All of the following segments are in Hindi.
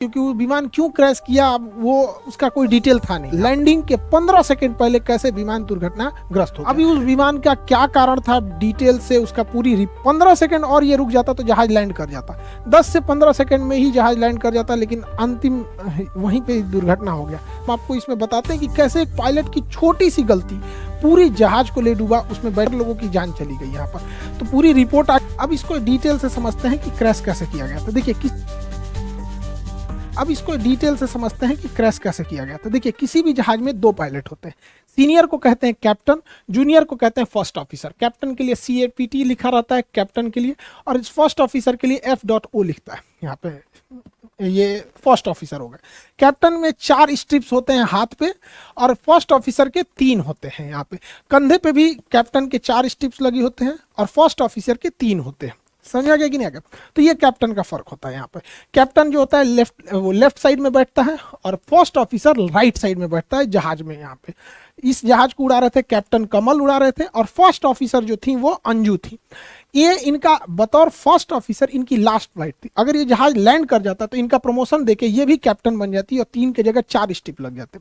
क्योंकि वो विमान क्यों क्रैश किया अब वो उसका कोई डिटेल था नहीं। लैंडिंग के 15 सेकंड पहले कैसे विमान दुर्घटनाग्रस्त हो गया। अभी उस विमान का क्या कारण था डिटेल से उसका पूरी 15 सेकंड और ये रुक जाता तो जहाज लैंड कर जाता। 10 से 15 सेकंड में ही जहाज लैंड कर जाता, लेकिन अंतिम वहीं पे दुर्घटना हो गया। हम आपको इसमें बताते हैं कि कैसे एक पायलट की छोटी सी गलती पूरी जहाज को ले डूबा, उसमें बैठे लोगों की जान चली गई। यहाँ पर तो पूरी रिपोर्ट अब इसको डिटेल से समझते हैं कि क्रैश कैसे किया गया। तो देखिए देखिए किसी भी जहाज में दो पायलट होते हैं। सीनियर को कहते हैं कैप्टन, जूनियर को कहते हैं फर्स्ट ऑफिसर। कैप्टन के लिए CAPT लिखा रहता है कैप्टन के लिए, और इस फर्स्ट ऑफिसर के लिए F.O लिखता है। यहाँ पे ये फर्स्ट ऑफिसर हो गए। कैप्टन में 4 स्ट्रिप्स होते हैं हाथ पे, और फर्स्ट ऑफिसर के 3 होते हैं। यहाँ पे कंधे पे भी कैप्टन के 4 स्ट्रिप्स लगी होते हैं और फर्स्ट ऑफिसर के 3 होते हैं। समझा गया कि नहीं आगे? तो ये कैप्टन का फर्क होता है। यहाँ पे कैप्टन जो होता है लेफ्ट साइड में बैठता है, और फर्स्ट ऑफिसर राइट साइड में बैठता है जहाज में। यहाँ पे इस जहाज को उड़ा रहे थे कैप्टन कमल उड़ा रहे थे, और फर्स्ट ऑफिसर जो थी वो अंजू थी। ये इनका बतौर फर्स्ट ऑफिसर इनकी लास्ट फ्लाइट थी। अगर ये जहाज लैंड कर जाता तो इनका प्रमोशन देके ये भी कैप्टन बन जाती और 3 की जगह 4 स्टिप लग जाते।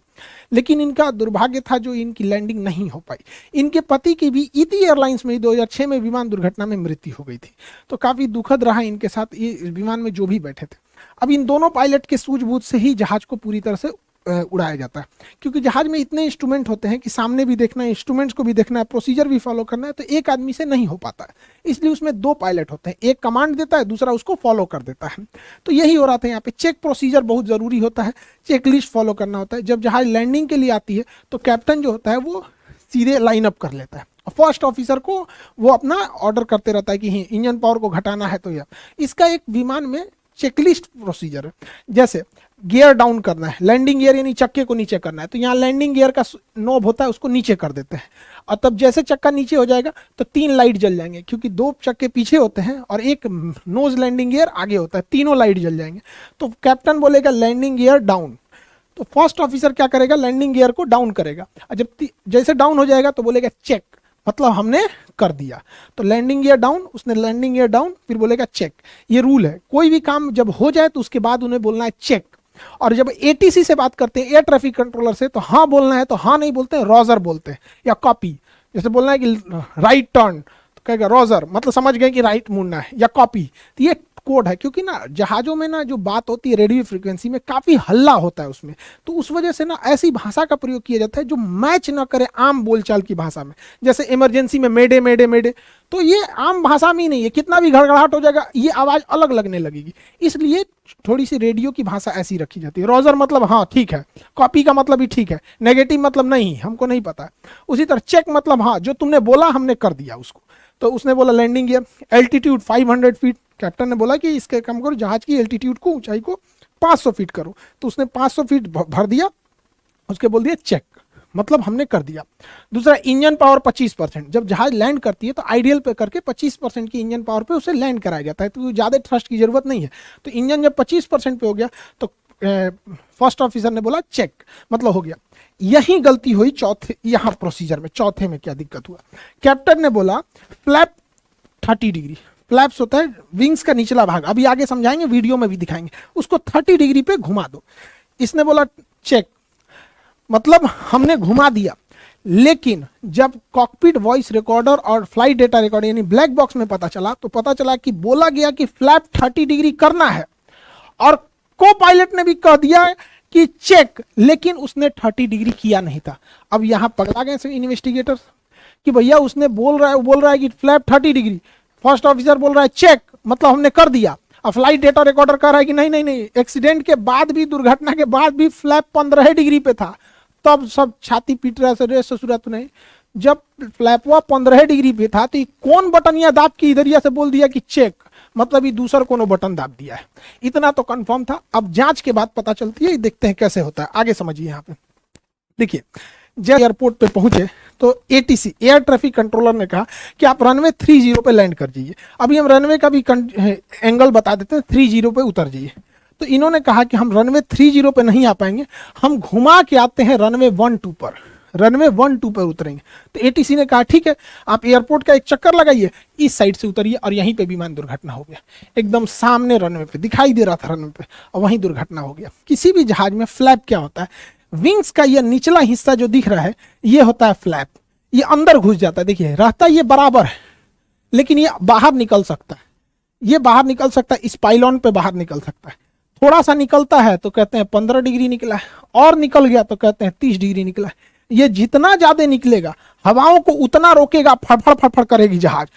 लेकिन इनका दुर्भाग्य था जो इनकी लैंडिंग नहीं हो पाई। इनके पति की भी इति एयरलाइंस में 2006 में विमान दुर्घटना में मृत्यु हो गई थी। तो काफी दुखद रहा इनके साथ ये विमान में जो भी बैठे थे। अब इन दोनों पायलट के सूझबूझ से ही जहाज को पूरी तरह से उड़ाया जाता है, क्योंकि जहाज में इतने इंस्ट्रूमेंट होते हैं कि सामने भी देखना है, इंस्ट्रूमेंट्स को भी देखना है, प्रोसीजर भी फॉलो करना है, तो एक आदमी से नहीं हो पाता है। इसलिए उसमें 2 पायलट होते हैं, एक कमांड देता है, दूसरा उसको फॉलो कर देता है। तो यही हो रहा था यहाँ पे। चेक प्रोसीजर बहुत जरूरी होता है, चेक लिस्ट फॉलो करना होता है। जब जहाज लैंडिंग के लिए आती है तो कैप्टन जो होता है वो सीधे लाइन अप कर लेता है, फर्स्ट ऑफिसर को वो अपना ऑर्डर करते रहता है कि इंजन पावर को घटाना है। तो यह इसका एक विमान में चेकलिस्ट प्रोसीजर है। जैसे गियर डाउन करना है, लैंडिंग गियर यानी चक्के को नीचे करना है, तो यहाँ लैंडिंग गियर का नोब होता है, उसको नीचे कर देते हैं, और तब जैसे चक्का नीचे हो जाएगा तो 3 लाइट जल जाएंगे, क्योंकि 2 चक्के पीछे होते हैं और एक नोज लैंडिंग गियर आगे होता है, तीनों लाइट जल जाएंगे। तो कैप्टन बोलेगा लैंडिंग गियर डाउन, तो फर्स्ट ऑफिसर क्या करेगा, लैंडिंग गियर को डाउन करेगा, और जब जैसे डाउन हो जाएगा तो बोलेगा चेक, मतलब हमने कर दिया। तो लैंडिंग गियर डाउन, उसने लैंडिंग गियर डाउन, फिर बोलेगा चेक। ये रूल है, कोई भी काम जब हो जाए तो उसके बाद उन्हें बोलना है चेक। और जब ATC से बात करते हैं, एयर ट्रैफिक कंट्रोलर से, तो हाँ बोलना है तो हाँ नहीं बोलते हैं, रोजर बोलते हैं, या कॉपी। जैसे बोलना है कि राइट टर्न, तो कहेगा रोजर, मतलब समझ गए कि राइट मुड़ना है, या कॉपी। तो ये कोड है, क्योंकि ना जहाजों में ना जो बात होती है रेडियो फ्रीक्वेंसी में काफी हल्ला होता है उसमें, तो उस वजह से ना ऐसी भाषा का प्रयोग किया जाता है जो मैच ना करे आम बोलचाल की भाषा में। जैसे इमरजेंसी में मेडे मेडे मेडे, तो ये आम भाषा में ही नहीं है, कितना भी घड़घड़ाहट हो जाएगा ये आवाज अलग लगने लगेगी। इसलिए थोड़ी सी रेडियो की भाषा ऐसी रखी जाती है। रोजर मतलब हाँ ठीक है, कॉपी का मतलब भी ठीक है, नेगेटिव मतलब नहीं हमको नहीं पता है। उसी तरह चेक मतलब हाँ जो तुमने बोला हमने कर दिया उसको। तो उसने बोला landing gear, altitude 500 feet, captain ने बोला कि इसके कम करो, जहाज की एल्टीट्यूड को, ऊंचाई को 500 फीट करो, तो उसने 500 फीट भर दिया, उसके बोल दिया चेक, मतलब हमने कर दिया। दूसरा इंजन पावर 25%, जब जहाज लैंड करती है तो आइडियल पे करके 25% की इंजन पावर पे उसे लैंड कराया जाता है, तो ज़्यादा थ्रस्ट की जरूरत नहीं है। तो इंजन जब 25% पे हो गया तो फर्स्ट ऑफिसर ने बोला चेक, मतलब हो गया। यही गलती हुई चौथे यहाँ प्रोसीजर में। चौथे में क्या दिक्कत हुआ, कैप्टन ने बोला फ्लैप 30 डिग्री, फ्लैप्स होता है विंग्स का निचला भाग, अभी आगे समझाएंगे, वीडियो में भी दिखाएंगे, उसको 30 डिग्री पे घुमा दो। इसने बोला चेक, मतलब हमने घुमा दिया। लेकिन जब कॉकपिट वॉइस रिकॉर्डर और फ्लाइट डेटा रिकॉर्डर यानी ब्लैक बॉक्स में पता चला, तो पता चला कि बोला गया कि फ्लैप 30 डिग्री करना है, और को पायलट ने भी कह दिया कि चेक, लेकिन उसने 30 डिग्री किया नहीं था। अब यहां पकड़ा गए इन्वेस्टिगेटर्स कि भैया उसने बोल रहा है कि फ्लैप 30 डिग्री, फर्स्ट ऑफिसर बोल रहा है चेक, मतलब हमने कर दिया। अब फ्लाइट डेटा रिकॉर्डर कह रहा है कि नहीं, एक्सीडेंट के बाद भी, दुर्घटना के बाद भी फ्लैप 15 डिग्री पे था। तब सब छाती पीट रहा है, ससुरात नहीं, जब फ्लैपवा 15 डिग्री पे था तो कौन बटन या दाब के इधरिया से बोल दिया कि चेक, मतलब ये दूसरा कोनो बटन दाब दिया है। इतना तो कंफर्म था। अब जांच के बाद पता चलती है, देखते हैं कैसे होता है, आगे समझिए। यहाँ पे देखिए, जब एयरपोर्ट पे पहुंचे तो ATC एयर ट्रैफिक कंट्रोलर ने कहा कि आप रनवे 30 पे लैंड कर जाइए। अभी हम रनवे का भी एंगल बता देते हैं, 30 पे उतर जाइए। तो इन्होंने कहा कि हम रनवे 30 पे नहीं आ पाएंगे, हम घुमा के आते हैं रनवे 12 पर। रनवे 1-2 पर उतरेंगे। तो एटीसी ने कहा ठीक है, आप एयरपोर्ट का एक चक्कर लगाइए, इस साइड से उतरिए, और यहीं पे विमान दुर्घटना हो गया। एकदम सामने रनवे पे दिखाई दे रहा था रनवे पे, और वहीं दुर्घटना हो गया। किसी भी जहाज में फ्लैप क्या होता है, विंग्स का यह निचला हिस्सा जो दिख रहा है ये होता है फ्लैप, ये अंदर घुस जाता है। देखिए रहता ये बराबर है, लेकिन ये बाहर निकल सकता है, ये बाहर निकल सकता है, इस पाइलॉन पे बाहर निकल सकता है। थोड़ा सा निकलता है तो कहते हैं 15 डिग्री निकला है, और निकल गया तो कहते हैं 30 डिग्री निकला है। ये जितना ज्यादा निकलेगा हवाओं को उतना रोकेगा, फड़फड़ फड़फड़ करेगी जहाज,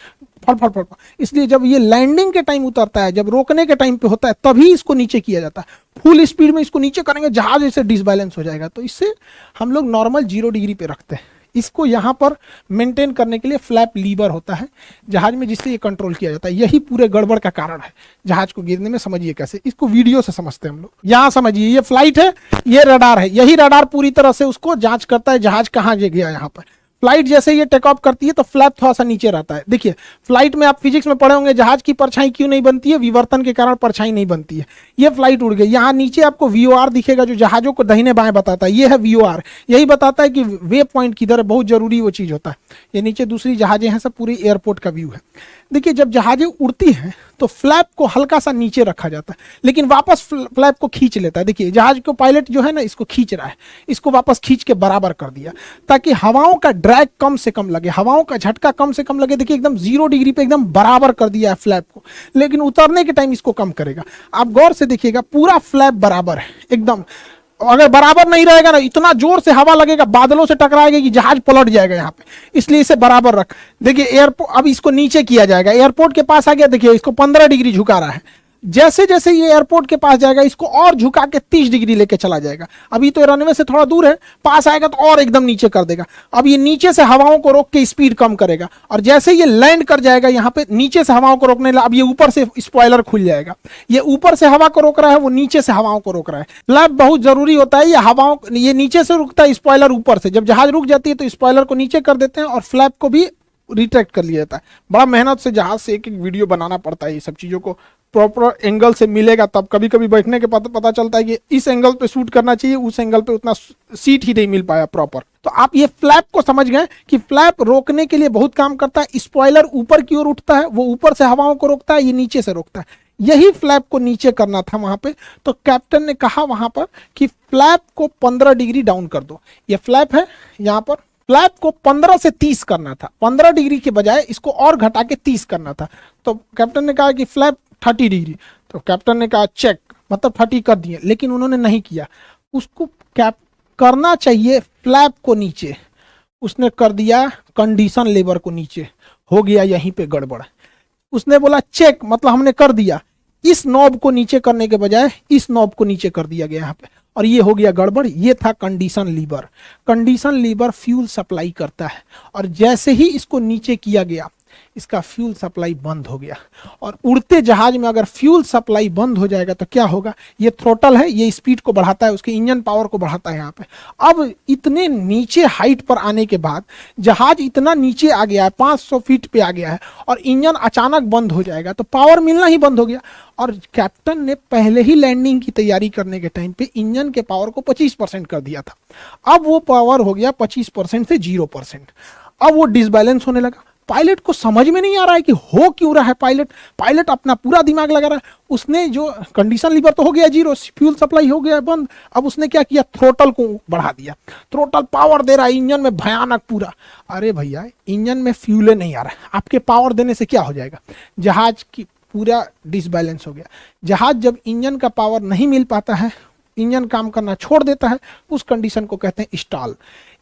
फड़फड़ फड़फड़। इसलिए जब ये लैंडिंग के टाइम उतरता है, जब रोकने के टाइम पे होता है, तभी इसको नीचे किया जाता है। फुल स्पीड में इसको नीचे करेंगे, जहाज ऐसे डिसबैलेंस हो जाएगा। तो इससे हम लोग नॉर्मल 0 डिग्री पे रखते हैं। इसको यहाँ पर मेंटेन करने के लिए फ्लैप लीवर होता है जहाज में, जिससे ये कंट्रोल किया जाता है। यही पूरे गड़बड़ का कारण है जहाज को गिरने में। समझिए कैसे, इसको वीडियो से समझते हैं हम लोग। यहाँ समझिए, ये फ्लाइट है, ये रडार है, यही रडार पूरी तरह से उसको जांच करता है जहाज कहाँ गया। यहाँ पर फ्लाइट जैसे ये टेक ऑफ करती है तो फ्लैप थोड़ा सा नीचे रहता है। देखिए फ्लाइट में आप फिजिक्स में पढ़े होंगे, जहाज की परछाई क्यों नहीं बनती है, विवर्तन के कारण परछाई नहीं बनती है। ये फ्लाइट उड़ गई, यहाँ नीचे आपको VOR दिखेगा जो जहाजों को दाहिने बाएं बताता है। ये है VOR, यही बताता है कि वे पॉइंट किधर है, बहुत जरूरी वो चीज होता है। ये नीचे दूसरी जहाजें हैं, सब पूरी एयरपोर्ट का व्यू है। देखिए जब जहाजें उड़ती हैं तो फ्लैप को हल्का सा नीचे रखा जाता है, लेकिन वापस फ्लैप को खींच लेता है। देखिए जहाज को पायलट जो है ना, इसको खींच रहा है, इसको वापस खींच के बराबर कर दिया ताकि हवाओं का ड्रैग कम से कम लगे, हवाओं का झटका कम से कम लगे। देखिए एकदम 0 डिग्री पे एकदम बराबर कर दिया है फ्लैप को, लेकिन उतरने के टाइम इसको कम करेगा। आप गौर से देखिएगा, पूरा फ्लैप बराबर है एकदम। अगर बराबर नहीं रहेगा ना, इतना जोर से हवा लगेगा, बादलों से टकराएगा कि जहाज पलट जाएगा यहाँ पे, इसलिए इसे बराबर रख। देखिए एयरपोर्ट, अब इसको नीचे किया जाएगा, एयरपोर्ट के पास आ गया, देखिए इसको 15 डिग्री झुका रहा है। जैसे जैसे ये एयरपोर्ट के पास जाएगा, इसको और झुका के 30 डिग्री लेके चला जाएगा। अभी तो रनवे से थोड़ा दूर है, पास आएगा तो और एकदम नीचे कर देगा। अब ये नीचे से हवाओं को रोक के स्पीड कम करेगा, और जैसे ये लैंड कर जाएगा यहाँ पे, नीचे से हवाओं को रोकने लगा। अब ये ऊपर से स्पॉइलर खुल जाएगा, ये ऊपर से हवा को रोक रहा है, वो नीचे से हवाओं को रोक रहा है। फ्लैप बहुत जरूरी होता है, ये हवाओं, ये नीचे से रुकता है, स्पॉइलर ऊपर से। जब जहाज रुक जाती है तो स्पॉइलर को नीचे कर देते हैं और फ्लैप को भी रिट्रैक्ट कर लिया जाता है। बड़ा मेहनत से जहाज से एक एक वीडियो बनाना पड़ता है, ये सब चीज़ों को प्रॉपर एंगल से मिलेगा तब। कभी कभी बैठने के पता चलता है कि इस एंगल पे शूट करना चाहिए, उस एंगल पे उतना सीट ही नहीं मिल पाया प्रॉपर। तो आप ये फ्लैप को समझ गए कि फ्लैप रोकने के लिए बहुत काम करता है। स्पॉइलर ऊपर की ओर उठता है, वो ऊपर से हवाओं को रोकता है, ये नीचे से रोकता है। यही फ्लैप को नीचे करना था वहां पे। तो कैप्टन ने कहा वहां पर कि फ्लैप को 15 डिग्री डाउन कर दो। ये फ्लैप है, यहाँ पर फ्लैप को 15 से 30 करना था, 15 डिग्री के बजाय इसको और घटा के 30 करना था। तो कैप्टन ने कहा कि फ्लैप 30 डिग्री। तो कैप्टन ने कहा चेक, मतलब 30 कर दिए, लेकिन उन्होंने नहीं किया। उसको कैप करना चाहिए फ्लैप को नीचे, उसने कर दिया कंडीशन लेवर को नीचे। हो गया यहीं पे गड़बड़। उसने बोला चेक, मतलब हमने कर दिया। इस नॉब को नीचे करने के बजाय इस नॉब को नीचे कर दिया गया यहाँ पे, और ये हो गया गड़बड़। ये था condition lever. Condition lever fuel supply करता है, और जैसे ही इसको नीचे किया गया, इसका फ्यूल सप्लाई बंद हो गया। और उड़ते जहाज में अगर फ्यूल सप्लाई बंद हो जाएगा तो क्या होगा, ये थ्रोटल है, ये स्पीड को बढ़ाता है, उसके इंजन पावर को बढ़ाता है यहाँ पे। अब इतने नीचे हाइट पर आने के बाद जहाज इतना नीचे आ गया है, 500 फीट पे आ गया है, और इंजन अचानक बंद हो जाएगा तो पावर मिलना ही बंद हो गया। और कैप्टन ने पहले ही लैंडिंग की तैयारी करने के टाइम पे इंजन के पावर को 25% कर दिया था। अब वो पावर हो गया 25% से 0%। अब वो डिसबैलेंस होने लगा। पायलट को समझ में नहीं आ रहा है कि हो क्यों रहा है। पायलट अपना पूरा दिमाग लगा रहा है। उसने जो कंडीशन लीवर तो हो गया 0, फ्यूल सप्लाई हो गया बंद। अब उसने क्या किया, थ्रोटल को बढ़ा दिया। थ्रोटल पावर दे रहा है इंजन में भयानक पूरा। अरे भैया, इंजन में फ्यूल नहीं आ रहा है, आपके पावर देने से क्या हो जाएगा, जहाज की पूरा डिसबैलेंस हो गया। जहाज जब इंजन का पावर नहीं मिल पाता है, इंजन काम करना छोड़ देता है, उस कंडीशन को कहते हैं स्टॉल।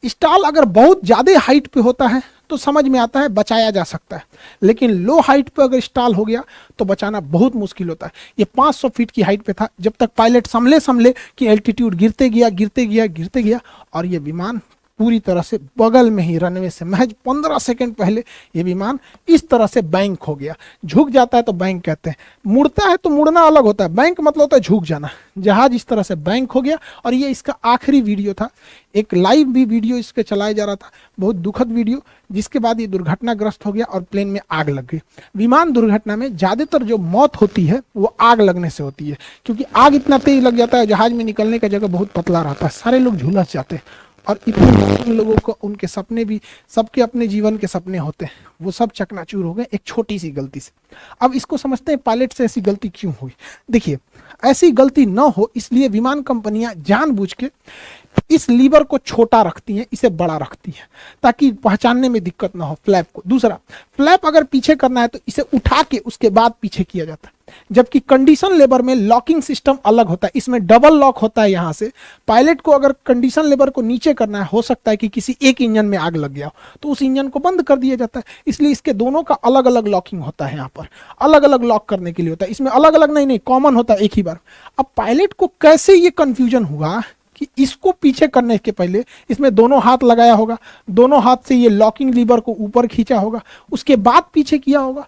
स्टॉल अगर बहुत ज़्यादा हाइट पे होता है तो समझ में आता है, बचाया जा सकता है, लेकिन लो हाइट पे अगर स्टॉल हो गया तो बचाना बहुत मुश्किल होता है। ये 500 फीट की हाइट पे था, जब तक पायलट संभले कि एल्टीट्यूड गिरते गया और ये विमान पूरी तरह से बगल में ही रनवे से महज 15 सेकंड पहले ये विमान इस तरह से बैंक हो गया। झुक जाता है तो बैंक कहते हैं, मुड़ता है तो मुड़ना अलग होता है, बैंक मतलब होता है झुक जाना। जहाज इस तरह से बैंक हो गया, और ये इसका आखिरी वीडियो था। एक लाइव भी वीडियो इसके चलाया जा रहा था, बहुत दुखद वीडियो, जिसके बाद ये दुर्घटनाग्रस्त हो गया और प्लेन में आग लग गई। विमान दुर्घटना में ज़्यादातर जो मौत होती है वो आग लगने से होती है, क्योंकि आग इतना तेज लग जाता है, जहाज में निकलने का जगह बहुत पतला रहता है, सारे लोग झुलस जाते हैं और इतने लोगों को उनके सपने भी, सबके अपने जीवन के सपने होते हैं, वो सब चकनाचूर हो गए एक छोटी सी गलती से। अब इसको समझते हैं पायलट से ऐसी गलती क्यों हुई। देखिए, ऐसी गलती ना हो इसलिए विमान कंपनियां जानबूझ के इस लीवर को छोटा रखती हैं, इसे बड़ा रखती हैं, ताकि पहचानने में दिक्कत ना हो फ्लैप को। दूसरा, फ्लैप अगर पीछे करना है तो इसे उठा के उसके बाद पीछे किया जाता है, जबकि कंडीशन लेबर में लॉकिंग सिस्टम अलग होता है, इसमें डबल लॉक होता है। यहां से पायलट को अगर कंडीशन लेबर को नीचे करना है, हो सकता है कि किसी एक इंजन में आग लग गया हो तो उस इंजन को बंद कर दिया जाता है, इसलिए इसके दोनों का अलग अलग लॉकिंग होता है। यहाँ पर अलग अलग लॉक करने के लिए होता है, इसमें अलग अलग नहीं कॉमन होता है एक ही बार। अब पायलट को कैसे ये कंफ्यूजन हुआ कि इसको पीछे करने के पहले इसमें दोनों हाथ लगाया होगा, दोनों हाथ से ये लॉकिंग लीवर को ऊपर खींचा होगा, उसके बाद पीछे किया होगा,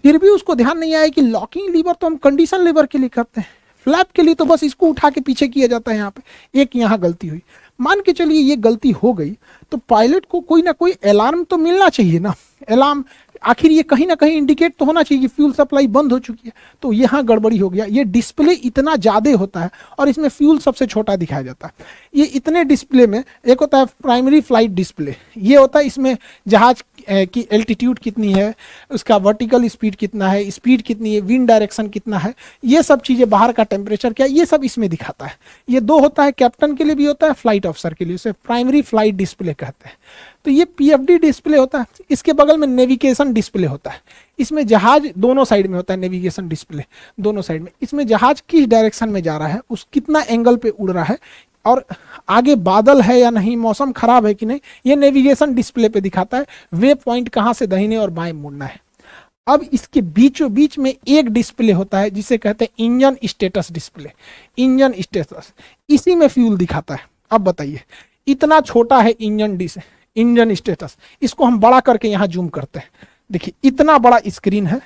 फिर भी उसको ध्यान नहीं आया कि लॉकिंग लीवर तो हम कंडीशन लीवर के लिए करते हैं, फ्लैप के लिए तो बस इसको उठा के पीछे किया जाता है। यहाँ पे एक यहाँ गलती हुई, मान के चलिए ये गलती हो गई तो पायलट को कोई ना कोई अलार्म तो मिलना चाहिए ना। अलार्म आखिर ये कहीं ना कहीं इंडिकेट तो होना चाहिए कि फ्यूल सप्लाई बंद हो चुकी है। तो यहाँ गड़बड़ी हो गया, ये डिस्प्ले इतना ज़्यादा होता है और इसमें फ्यूल सबसे छोटा दिखाया जाता है। ये इतने डिस्प्ले में एक होता है प्राइमरी फ्लाइट डिस्प्ले, ये होता है इसमें जहाज की एल्टीट्यूड कितनी है, उसका वर्टिकल स्पीड कितना है, स्पीड कितनी है, विंड डायरेक्शन कितना है, ये सब चीज़ें, बाहर का टेम्परेचर क्या है, ये सब इसमें दिखाता है। ये दो होता है, कैप्टन के लिए भी होता है, फ्लाइट ऑफिसर के लिए, उसे प्राइमरी फ्लाइट डिस्प्ले कहते हैं। तो ये पीएफडी डिस्प्ले होता है, इसके बगल में नेविगेशन डिस्प्ले होता है, इसमें जहाज दोनों साइड में होता है, नेविगेशन डिस्प्ले दोनों साइड में, इसमें जहाज किस डायरेक्शन में जा रहा है, उस कितना एंगल पे उड़ रहा है और आगे बादल है या नहीं, मौसम खराब है कि नहीं, ये नेविगेशन डिस्प्ले पे दिखाता है। वे पॉइंट कहाँ से दाहिने और बाएं मुड़ना है। अब इसके बीचों बीच में एक डिस्प्ले होता है जिसे कहते हैं engine status display. Engine status, इसी में फ्यूल दिखाता है। अब बताइए, इतना छोटा है इंजन स्टेटस, इसको हम बड़ा करके यहाँ जूम करते हैं, देखिए इतना बड़ा स्क्रीन है,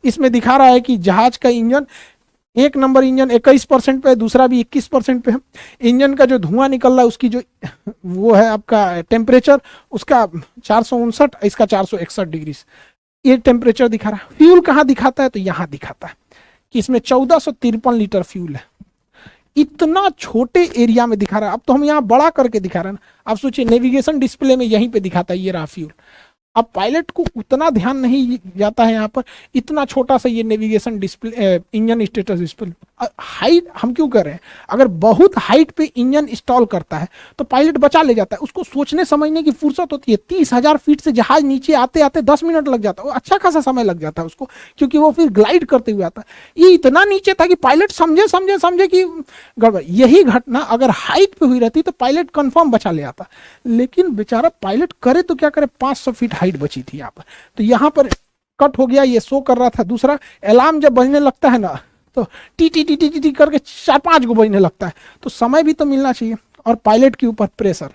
इसमें दिखा रहा है कि जहाज का इंजन, एक नंबर इंजन 21% पे है, दूसरा भी 21% पे है। इंजन का जो धुआं निकल रहा है उसकी जो वो है आपका टेम्परेचर, उसका 459, इसका 461 डिग्री, ये टेम्परेचर दिखा रहा है। फ्यूल कहाँ दिखाता है, तो यहाँ दिखाता है कि इसमें 1453 लीटर फ्यूल है। इतना छोटे एरिया में दिखा रहा है। अब तो हम यहाँ बड़ा करके दिखा रहे हैं ना, आप सोचिए नेविगेशन डिस्प्ले में यहीं पे दिखाता है ये रहा फ्यूल। अब पायलट को उतना ध्यान नहीं जाता है यहाँ पर, इतना छोटा सा ये navigation display, engine status display. Height हम क्यों कर रहे हैं, अगर बहुत हाइट पे इंजन इंस्टॉल करता है तो पायलट बचा ले जाता है, उसको सोचने समझने की फुर्सत होती है। 30,000 फीट से जहाज नीचे आते आते 10 मिनट लग जाता है, अच्छा खासा समय लग जाता है उसको, क्योंकि वो फिर ग्लाइड करते हुए आता है। ये इतना नीचे था कि पायलट समझे कि गड़बड़। यही घटना अगर हाइट पे हुई रहती तो पायलट कंफर्म बचा ले आता, लेकिन बेचारा पायलट करे तो क्या करे, 500 फीट हाइट बची थी यहाँ पर, तो यहाँ पर कट हो गया, ये शो कर रहा था। दूसरा, अलार्म जब बजने लगता है ना तो T T T T T T करके 4-5 गो बजने लगता है, तो समय भी तो मिलना चाहिए। और पायलट के ऊपर प्रेशर,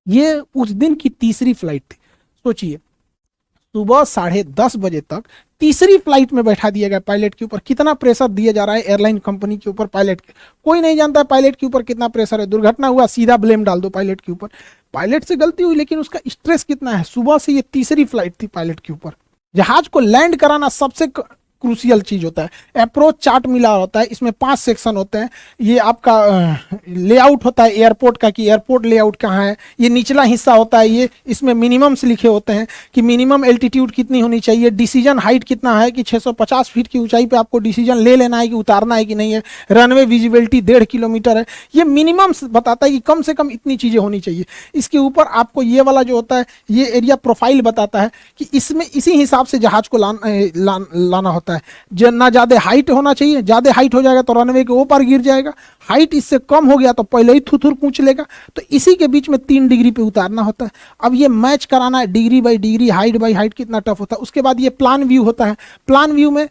ये उस दिन की तीसरी फ्लाइट थी, सोचिए सुबह 10:30 बजे तक तीसरी फ्लाइट में बैठा दिया गया पायलट के ऊपर। कितना प्रेशर दिया जा रहा है एयरलाइन कंपनी के ऊपर पायलट के, कोई नहीं जानता है पायलट के ऊपर कितना प्रेशर है। दुर्घटना हुआ, सीधा ब्लेम डाल दो पायलट के ऊपर। पायलट से गलती हुई लेकिन उसका स्ट्रेस कितना है, सुबह से ये तीसरी फ्लाइट थी पायलट के ऊपर। जहाज को लैंड कराना सबसे क्रूशियल चीज होता है। अप्रोच चार्ट मिला होता है, इसमें 5 सेक्शन होते हैं। ये आपका लेआउट होता है एयरपोर्ट का, कि एयरपोर्ट लेआउट कहाँ है। ये निचला हिस्सा होता है, ये इसमें मिनिमम्स लिखे होते हैं कि मिनिमम एल्टीट्यूड कितनी होनी चाहिए, डिसीजन हाइट कितना है कि 650 फीट की ऊंचाई पे आपको डिसीजन ले लेना है कि उतारना है कि नहीं है। रनवे विजिबिलिटी 1.5 किलोमीटर है, ये मिनिमम्स बताता है कि कम से कम इतनी चीज़ें होनी चाहिए। इसके ऊपर आपको ये वाला जो होता है ये एरिया प्रोफाइल बताता है कि इसमें इसी हिसाब से जहाज को लाना होता है। ना ज़्यादा हाइट होना चाहिए, ज़्यादा हाइट हो जाएगा तो रनवे के ऊपर गिर जाएगा, हाइट इससे कम हो गया तो पहले ही थुथुर पूछ लेगा। तो इसी के बीच में 3 डिग्री पे उतारना होता है। अब ये मैच कराना है degree by degree, height by height, कितना टफ होता है। उसके बाद ये प्लान व्यू होता है। प्लान व्यू में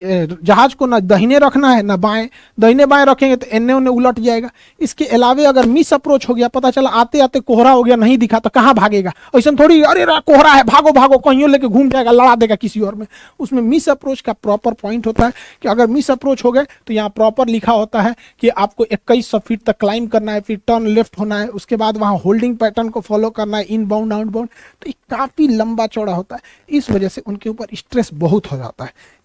जहाज को ना दाहिने रखना है ना बाएं, दाहिने बाएं रखेंगे तो एन्ने उन्ने उलट जाएगा। इसके अलावे अगर मिस अप्रोच हो गया, पता चला आते आते कोहरा हो गया, नहीं दिखा तो कहाँ भागेगा, ऐसा थोड़ी अरे कोहरा है भागो भागो कहीं लेके घूम जाएगा, लड़ा देगा किसी और में। उसमें मिस अप्रोच का प्रॉपर पॉइंट होता है कि अगर मिस अप्रोच हो गए तो यहाँ प्रॉपर लिखा होता है कि आपको 2100 फीट तक क्लाइंब करना है, फिर टर्न लेफ्ट होना है, उसके बाद वहाँ होल्डिंग पैटर्न को फॉलो करना है, इन बाउंड आउट बाउंड। तो ये काफ़ी लंबा चौड़ा होता है, इस वजह से उनके ऊपर स्ट्रेस बहुत हो जाता है।